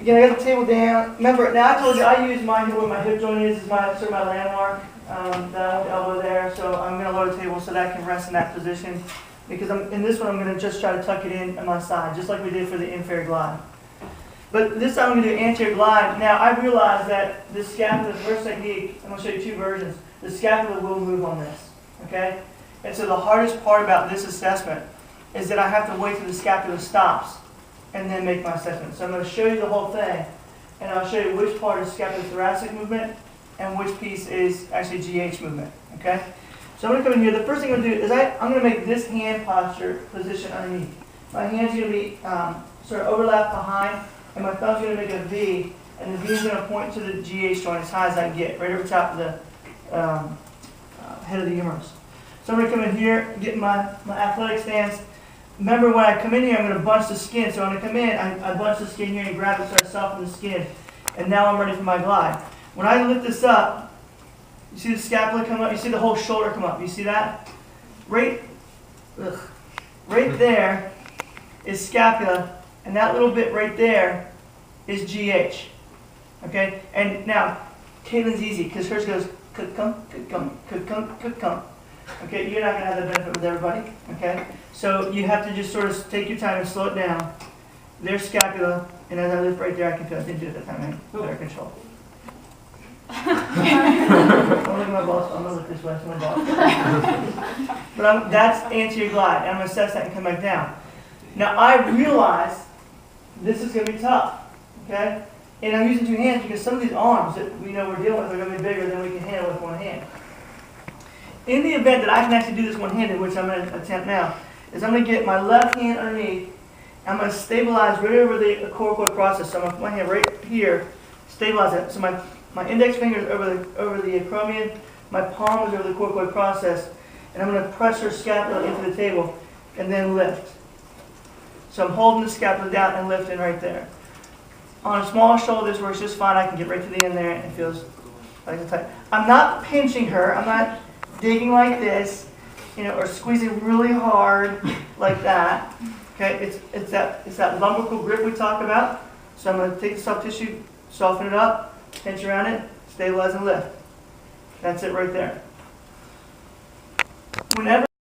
Again, I got the table down. Remember, now I told you I use mine where my hip joint is my sort of my landmark. That I want the elbow there, so I'm going to lower the table so that I can rest in that position. Because in this one, I'm going to just try to tuck it in on my side, just like we did for the inferior glide. But this time I'm going to do anterior glide. Now I realize that the scapula, the first technique, I'm going to show you two versions. The scapula will move on this, okay? And so the hardest part about this assessment is that I have to wait till the scapula stops and then make my assessment. So I'm going to show you the whole thing, and I'll show you which part is scapulothoracic movement and which piece is actually GH movement, okay? So I'm going to come in here. The first thing I'm going to do is I'm going to make this hand posture position underneath. My hand's going to be sort of overlapped behind, and my thumb's going to make a V, and the V is going to point to the GH joint as high as I can get, right over top of the head of the humerus. So I'm going to come in here, get my athletic stance. Remember, when I come in here, I'm going to bunch the skin. So when I come in, I bunch the skin here and grab it so I soften the skin. And now I'm ready for my glide. When I lift this up, you see the scapula come up? You see the whole shoulder come up? You see that? Right there is scapula, and that little bit right there is GH. Okay? And now, Caitlin's easy, because hers goes, ka-cum, ka-cum, ka-cum, ka-cum. Okay, you're not going to have that benefit with everybody, okay? So you have to just sort of take your time and slow it down. There's scapula, and as I lift right there, I can feel it. I didn't do it that time, I had better control. Don't look at my boss, I'm going to look this way, it's my boss. But that's anterior glide, and I'm going to assess that and come back down. Now I realize this is going to be tough, okay? And I'm using two hands because some of these arms that we know we're dealing with are going to be bigger than we can handle with one hand. In the event that I can actually do this one-handed, which I'm going to attempt now, is I'm going to get my left hand underneath, and I'm going to stabilize right over the coracoid process. So I'm going to put my hand right here, stabilize it. So my index finger is over the acromion, my palm is over the coracoid process, and I'm going to press her scapula into the table, and then lift. So I'm holding the scapula down and lifting right there. On a small shoulder, this works just fine. I can get right to the end there, and it feels like it's tight. I'm not pinching her. I'm not digging like this, or squeezing really hard like that. Okay, it's that lumbrical grip we talked about. So I'm going to take the soft tissue, soften it up, pinch around it, stabilize and lift. That's it right there. Whenever